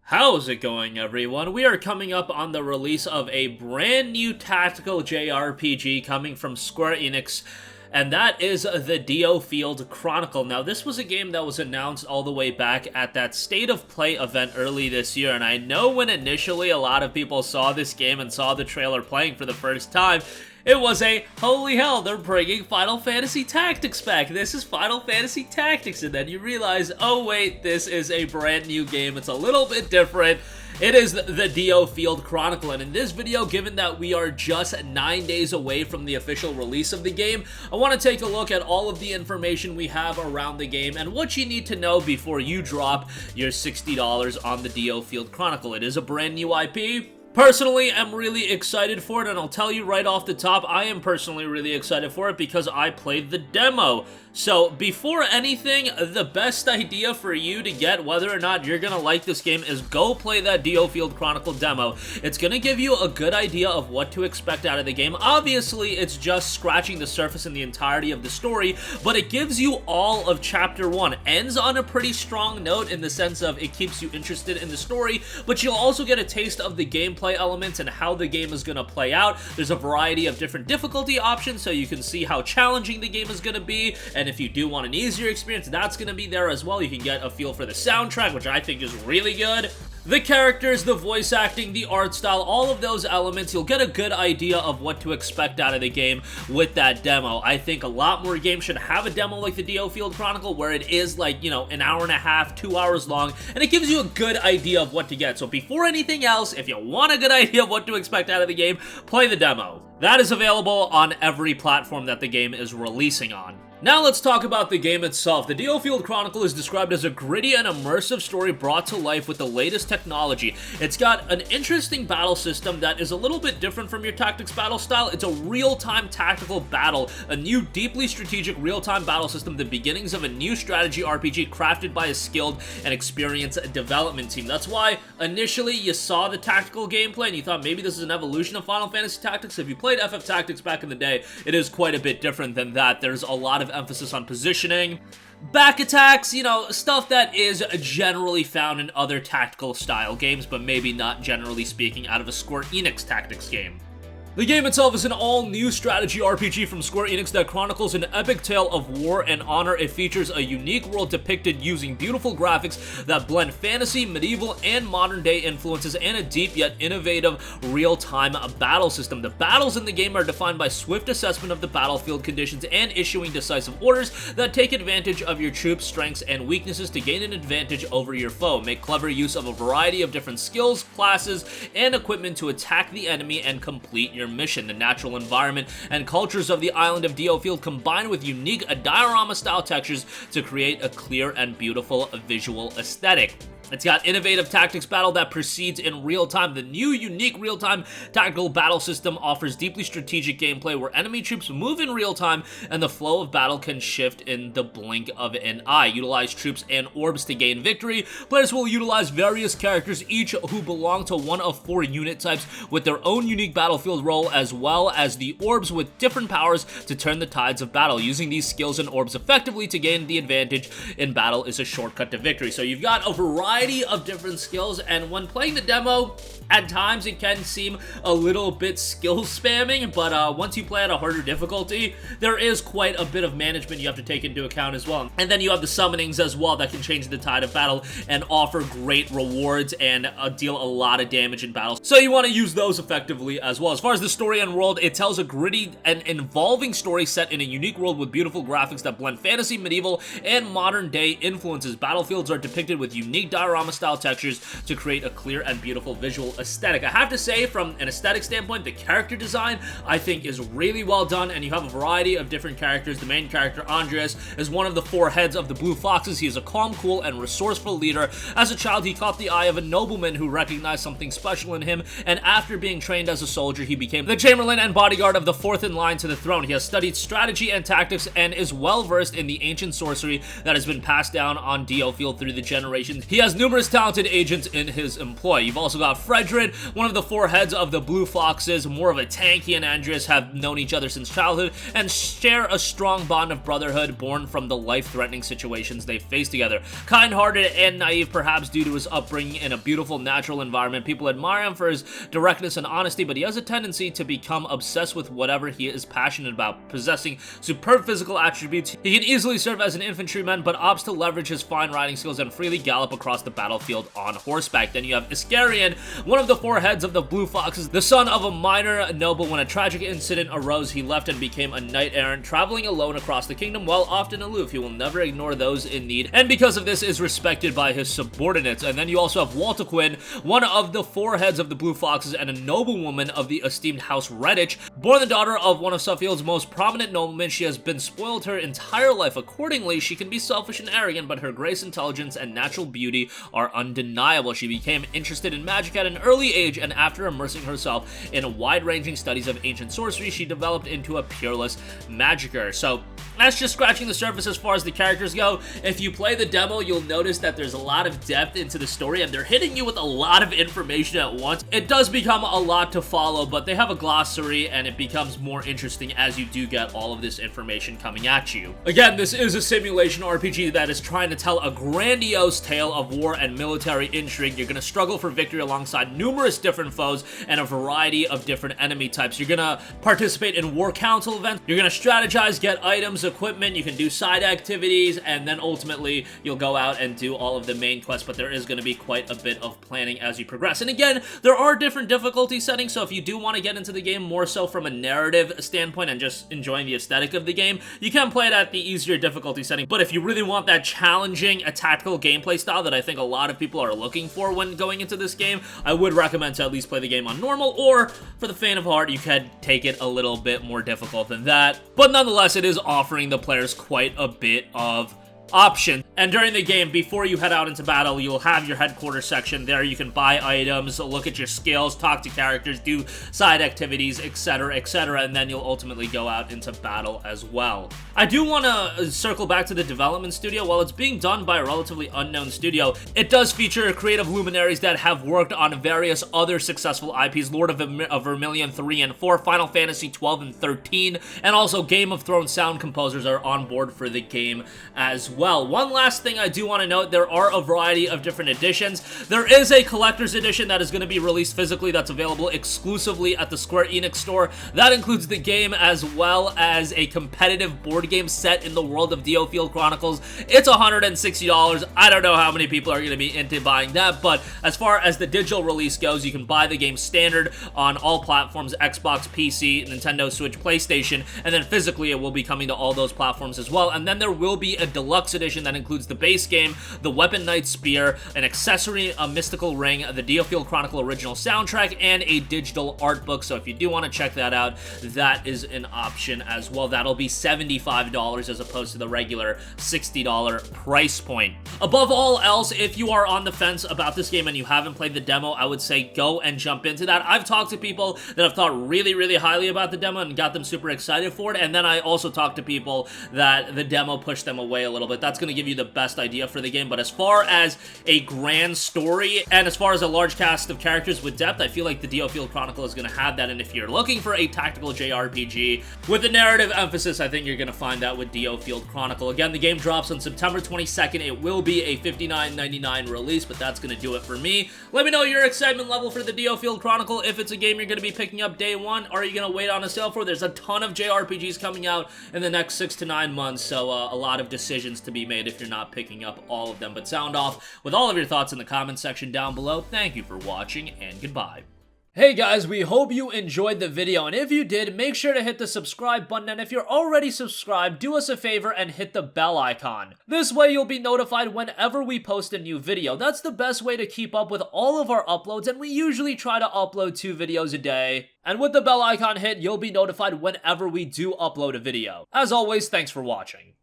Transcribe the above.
How's it going, everyone? We are coming up on the release of a brand new tactical JRPG coming from Square Enix, and that is the DIOFIELD Chronicle. Now, this was a game that was announced all the way back at that State of Play event early this year, and I know when initially a lot of people saw this game and saw the trailer playing for the first time, it was a, holy hell, they're bringing Final Fantasy Tactics back. This is Final Fantasy Tactics. And then you realize, oh wait, this is a brand new game. It's a little bit different. It is the DIOFIELD Chronicle, and in this video, given that we are just 9 days away from the official release of the game, I want to take a look at all of the information we have around the game and what you need to know before you drop your $60 on the DIOFIELD Chronicle. It is a brand new IP. Personally, I'm really excited for it, and I'll tell you right off the top, I am personally really excited for it because I played the demo. So, before anything, the best idea for you to get whether or not you're gonna like this game is go play that DIOFIELD Chronicle demo. It's gonna give you a good idea of what to expect out of the game. Obviously, it's just scratching the surface in the entirety of the story, but it gives you all of Chapter 1. Ends on a pretty strong note in the sense of it keeps you interested in the story, but you'll also get a taste of the gameplay elements and how the game is gonna play out. There's a variety of different difficulty options, so you can see how challenging the game is gonna be, and if you do want an easier experience, that's gonna be there as well. You can get a feel for the soundtrack, which I think is really good. The characters, the voice acting, the art style, all of those elements, you'll get a good idea of what to expect out of the game with that demo. I think a lot more games should have a demo like the DIOFIELD Chronicle where it is like, you know, an hour and a half, 2 hours long, and it gives you a good idea of what to get. So before anything else, if you want a good idea of what to expect out of the game, play the demo. That is available on every platform that the game is releasing on. Now let's talk about the game itself. The DIOFIELD Chronicle is described as a gritty and immersive story brought to life with the latest technology. It's got an interesting battle system that is a little bit different from your tactics battle style. It's a real-time tactical battle, a new deeply strategic real-time battle system, the beginnings of a new strategy RPG crafted by a skilled and experienced development team. That's why initially you saw the tactical gameplay and you thought maybe this is an evolution of Final Fantasy Tactics. If you played FF Tactics back in the day, it is quite a bit different than that. There's a lot of emphasis on positioning, back attacks, you know, stuff that is generally found in other tactical style games, but maybe not generally speaking out of a Square Enix Tactics game. The game itself is an all-new strategy RPG from Square Enix that chronicles an epic tale of war and honor. It features a unique world depicted using beautiful graphics that blend fantasy, medieval, and modern-day influences, and a deep yet innovative real-time battle system. The battles in the game are defined by swift assessment of the battlefield conditions and issuing decisive orders that take advantage of your troops' strengths and weaknesses to gain an advantage over your foe. Make clever use of a variety of different skills, classes, and equipment to attack the enemy and complete your mission. The natural environment and cultures of the island of DIOFIELD combine with unique diorama-style textures to create a clear and beautiful visual aesthetic. It's got innovative tactics battle that proceeds in real time. The new unique real-time tactical battle system offers deeply strategic gameplay where enemy troops move in real time and the flow of battle can shift in the blink of an eye. Utilize troops and orbs to gain victory. Players will utilize various characters, each who belong to one of 4 unit types with their own unique battlefield role, as well as the orbs with different powers to turn the tides of battle. Using these skills and orbs effectively to gain the advantage in battle is a shortcut to victory. So you've got a variety of different skills, and when playing the demo, at times it can seem a little bit skill spamming, but once you play at a harder difficulty, there is quite a bit of management you have to take into account as well. And then you have the summonings as well that can change the tide of battle and offer great rewards and deal a lot of damage in battle. So you want to use those effectively as well. As far as the story and world, it tells a gritty and involving story set in a unique world with beautiful graphics that blend fantasy, medieval, and modern day influences. Battlefields are depicted with unique diorama-style textures to create a clear and beautiful visual aesthetic. I have to say, from an aesthetic standpoint, the character design I think is really well done, and you have a variety of different characters. The main character, Andreas, is one of the 4 heads of the Blue Foxes. He is a calm, cool, and resourceful leader. As a child, he caught the eye of a nobleman who recognized something special in him, and after being trained as a soldier, he became the chamberlain and bodyguard of the 4th in line to the throne. He has studied strategy and tactics and is well versed in the ancient sorcery that has been passed down on DIOFIELD through the generations. He has has numerous talented agents in his employ. You've also got Frederick, one of the 4 heads of the Blue Foxes, more of a tank. He and Andreas have known each other since childhood and share a strong bond of brotherhood born from the life-threatening situations they face together. Kind-hearted and naive, perhaps due to his upbringing in a beautiful natural environment, people admire him for his directness and honesty, but he has a tendency to become obsessed with whatever he is passionate about. Possessing superb physical attributes, he can easily serve as an infantryman, but opts to leverage his fine riding skills and freely gallop across the battlefield on horseback. Then you have Iscarian, one of the 4 heads of the Blue Foxes, the son of a minor noble. When a tragic incident arose, he left and became a knight-errant, traveling alone across the kingdom. While often aloof, he will never ignore those in need, and because of this is respected by his subordinates. And then you also have Quinn, one of the 4 heads of the Blue Foxes and a noblewoman of the esteemed House Redditch. Born the daughter of one of Suffield's most prominent noblemen, she has been spoiled her entire life. Accordingly, she can be selfish and arrogant, but her grace, intelligence, and natural beauty are undeniable. She became interested in magic at an early age, and after immersing herself in wide-ranging studies of ancient sorcery, she developed into a peerless magicka. So that's just scratching the surface as far as the characters go. If you play the demo, you'll notice that there's a lot of depth into the story, and they're hitting you with a lot of information at once. It does become a lot to follow, but they have a glossary, and it becomes more interesting as you do get all of this information coming at you. Again, this is a simulation RPG that is trying to tell a grandiose tale of war and military intrigue. You're going to struggle for victory alongside numerous different foes and a variety of different enemy types. You're going to participate in war council events. You're going to strategize, get items, equipment. You can do side activities, and then ultimately you'll go out and do all of the main quests, but there is going to be quite a bit of planning as you progress. And again, there are different difficulty settings, so if you do want to get into the game more so from a narrative standpoint and just enjoying the aesthetic of the game, you can play it at the easier difficulty setting. But if you really want that challenging, a tactical gameplay style that I think a lot of people are looking for when going into this game, I would recommend to at least play the game on normal, or for the faint of heart, you could take it a little bit more difficult than that. But nonetheless, it is offering the players quite a bit of option. And during the game, before you head out into battle, you'll have your headquarters section. There you can buy items, look at your skills, talk to characters, do side activities, etc., etc., and then you'll ultimately go out into battle as well. I do want to circle back to the development studio. While it's being done by a relatively unknown studio, it does feature creative luminaries that have worked on various other successful IPs, Lord of Vermilion 3 and 4, Final Fantasy 12 and 13, and also Game of Thrones sound composers are on board for the game as well. One last thing I do want to note, there are a variety of different editions. There is a collector's edition that is going to be released physically that's available exclusively at the Square Enix store. That includes the game as well as a competitive board game set in the world of DIOFIELD Chronicles. It's $160. I don't know how many people are going to be into buying that, but as far as the digital release goes, you can buy the game standard on all platforms, Xbox, PC, Nintendo Switch, PlayStation, and then physically it will be coming to all those platforms as well. And then there will be a deluxe edition that includes the base game, the Weapon Knight Spear, an accessory, a mystical ring, the DIOFIELD Chronicle original soundtrack, and a digital art book. So if you do want to check that out, that is an option as well. That'll be $75 as opposed to the regular $60 price point. Above all else, if you are on the fence about this game and you haven't played the demo, I would say go and jump into that. I've talked to people that have thought really, really highly about the demo and got them super excited for it, and then I also talked to people that the demo pushed them away a little bit. That's going to give you the best idea for the game, but as far as a grand story and as far as a large cast of characters with depth, I feel like the DIOFIELD Chronicle is going to have that, and if you're looking for a tactical JRPG with a narrative emphasis, I think you're going to find that with DIOFIELD Chronicle. Again, the game drops on September 22nd. It will be a $59.99 release, but that's going to do it for me. Let me know your excitement level for the DIOFIELD Chronicle. If it's a game you're going to be picking up day one, or are you going to wait on a sale for? There's a ton of JRPGs coming out in the next 6 to 9 months, so a lot of decisions to be made if you're not picking up all of them. But sound off with all of your thoughts in the comment section down below. Thank you for watching, and goodbye. Hey guys, we hope you enjoyed the video, and if you did, make sure to hit the subscribe button, and if you're already subscribed, do us a favor and hit the bell icon. This way you'll be notified whenever we post a new video. That's the best way to keep up with all of our uploads, and we usually try to upload 2 videos a day. And with the bell icon hit, you'll be notified whenever we do upload a video. As always, thanks for watching.